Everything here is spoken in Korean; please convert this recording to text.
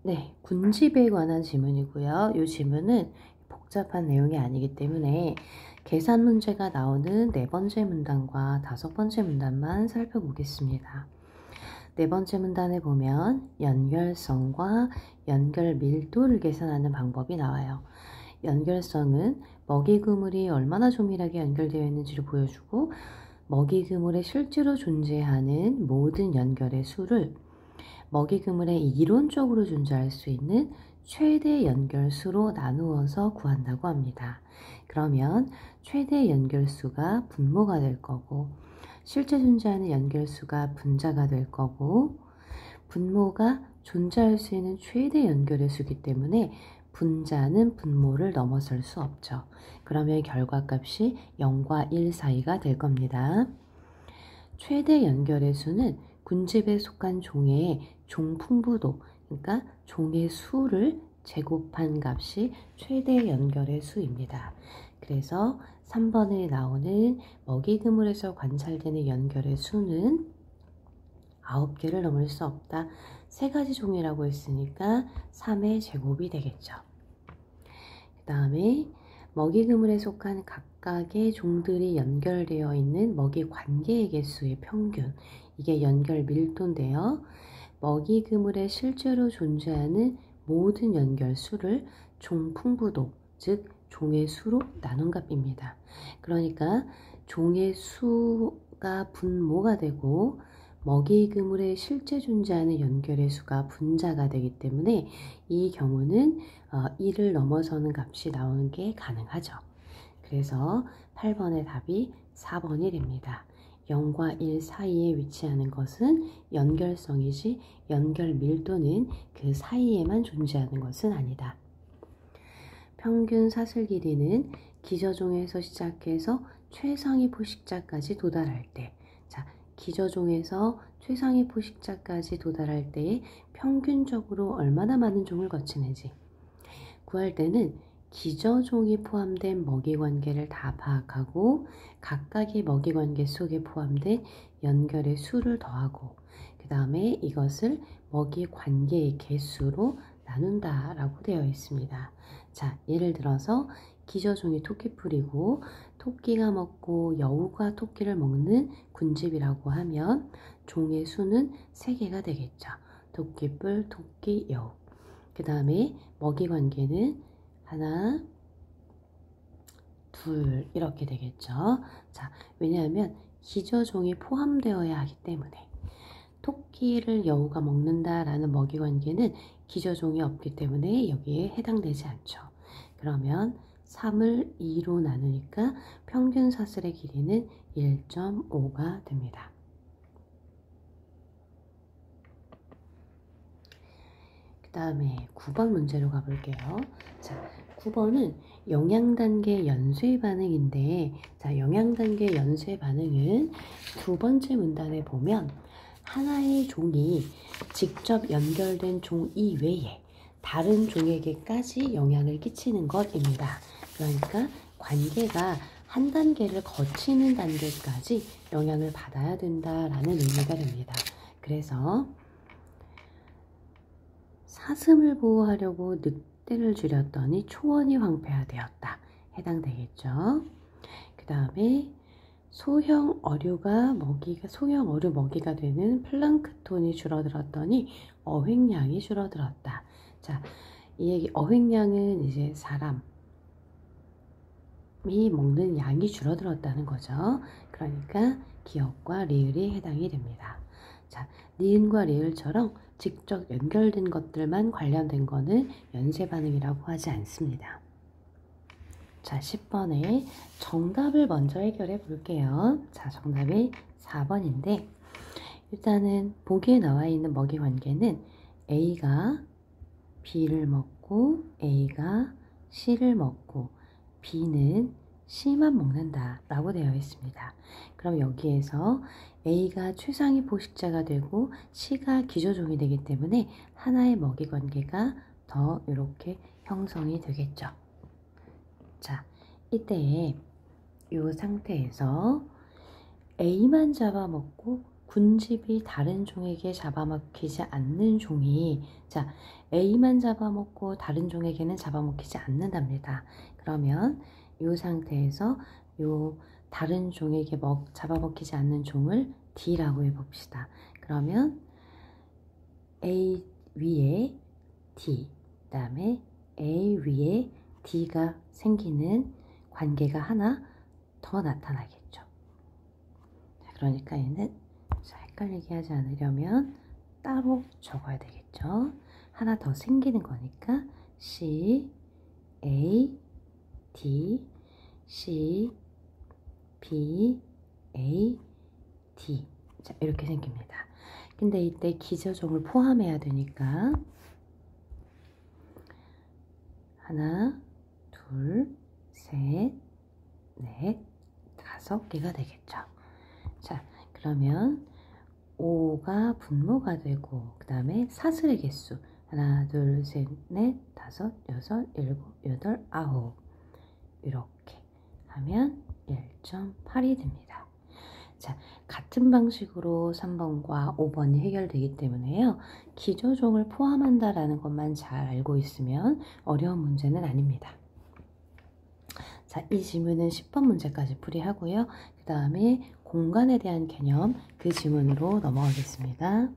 네, 군집에 관한 질문이고요. 이 질문은 복잡한 내용이 아니기 때문에 계산 문제가 나오는 네 번째 문단과 다섯 번째 문단만 살펴보겠습니다. 네 번째 문단에 보면 연결성과 연결 밀도를 계산하는 방법이 나와요. 연결성은 먹이 그물이 얼마나 조밀하게 연결되어 있는지를 보여주고, 먹이 그물에 실제로 존재하는 모든 연결의 수를 먹이 그물에 이론적으로 존재할 수 있는 최대 연결수로 나누어서 구한다고 합니다. 그러면 최대 연결수가 분모가 될 거고, 실제 존재하는 연결수가 분자가 될 거고, 분모가 존재할 수 있는 최대 연결의 수이기 때문에 분자는 분모를 넘어설 수 없죠. 그러면 결과값이 0과 1 사이가 될 겁니다. 최대 연결의 수는 군집에 속한 종의 종풍부도, 그러니까 종의 수를 제곱한 값이 최대 연결의 수입니다. 그래서 3번에 나오는 먹이 그물에서 관찰되는 연결의 수는 9개를 넘을 수 없다. 3가지 종이라고 했으니까 3의 제곱이 되겠죠. 그 다음에 먹이 그물에 속한 각각의 종들이 연결되어 있는 먹이 관계의 개수의 평균, 이게 연결 밀도인데요. 먹이 그물에 실제로 존재하는 모든 연결 수를 종 풍부도, 즉 종의 수로 나눈 값입니다. 그러니까 종의 수가 분모가 되고 먹이 그물에 실제 존재하는 연결의 수가 분자가 되기 때문에 이 경우는 1을 넘어서는 값이 나오는 게 가능하죠. 그래서 8번의 답이 4번이 됩니다. 0과 1 사이에 위치하는 것은 연결성이지 연결 밀도는 그 사이에만 존재하는 것은 아니다. 평균 사슬 길이는 기저종에서 시작해서 최상위 포식자까지 도달할 때, 자, 기저종에서 최상위 포식자까지 도달할 때에 평균적으로 얼마나 많은 종을 거치는지 구할 때는 기저종이 포함된 먹이 관계를 다 파악하고 각각의 먹이 관계 속에 포함된 연결의 수를 더하고 그 다음에 이것을 먹이 관계의 개수로 나눈다 라고 되어 있습니다. 자, 예를 들어서 기저종이 토끼풀이고 토끼가 먹고 여우가 토끼를 먹는 군집이라고 하면 종의 수는 3개가 되겠죠. 토끼뿔, 토끼, 여우. 그 다음에 먹이 관계는 하나, 둘 이렇게 되겠죠. 자, 왜냐하면 기저종이 포함되어야 하기 때문에 토끼를 여우가 먹는다라는 먹이 관계는 기저종이 없기 때문에 여기에 해당되지 않죠. 그러면 3을 2로 나누니까 평균 사슬의 길이는 1.5가 됩니다. 그 다음에 9번 문제로 가볼게요. 자, 9번은 영양단계 연쇄 반응인데, 자, 영양단계 연쇄 반응은 두 번째 문단에 보면 하나의 종이 직접 연결된 종 이외에 다른 종에게까지 영향을 끼치는 것입니다. 그러니까 관계가 한 단계를 거치는 단계까지 영향을 받아야 된다라는 의미가 됩니다. 그래서 사슴을 보호하려고 늑대를 줄였더니 초원이 황폐화되었다. 해당되겠죠. 그 다음에 소형 어류 먹이가 되는 플랑크톤이 줄어들었더니 어획량이 줄어들었다. 자, 이 얘기 어획량은 이제 사람이 먹는 양이 줄어들었다는 거죠. 그러니까 기역과 리을이 해당이 됩니다. 자, 니은과 리을처럼 직접 연결된 것들만 관련된 거는 연쇄 반응이라고 하지 않습니다. 자, 10번에 정답을 먼저 해결해 볼게요. 자, 정답이 4번인데 일단은 보기에 나와 있는 먹이 관계는 A가 B를 먹고 A가 C를 먹고 B는 C만 먹는다 라고 되어 있습니다. 그럼 여기에서 A가 최상위 포식자가 되고 C가 기저종이 되기 때문에 하나의 먹이 관계가 더 이렇게 형성이 되겠죠. 자, 이때 이 상태에서 A만 잡아먹고 군집이 다른 종에게 잡아먹히지 않는 종이, 자, A만 잡아먹고 다른 종에게는 잡아먹히지 않는답니다. 그러면 이 상태에서 요 다른 종에게 잡아먹히지 않는 종을 D라고 해봅시다. 그러면 A 위에 D, 그 다음에 A 위에 D가 생기는 관계가 하나 더 나타나겠죠. 자, 그러니까 얘는 헷갈리게 하지 않으려면 따로 적어야 되겠죠. 하나 더 생기는 거니까 C, A, D, C, B, A, D. 자, 이렇게 생깁니다. 근데 이때 기저종을 포함해야 되니까 하나, 둘, 셋, 넷, 5개가 되겠죠. 자, 그러면 5가 분모가 되고 그 다음에 사슬의 개수 하나, 둘, 셋, 넷, 5, 6, 7, 8, 9 이렇게 하면 1.8이 됩니다. 자, 같은 방식으로 3번과 5번이 해결되기 때문에요. 기저종을 포함한다라는 것만 잘 알고 있으면 어려운 문제는 아닙니다. 자, 이 지문은 10번 문제까지 풀이하고요. 그 다음에 공간에 대한 개념, 그 지문으로 넘어가겠습니다.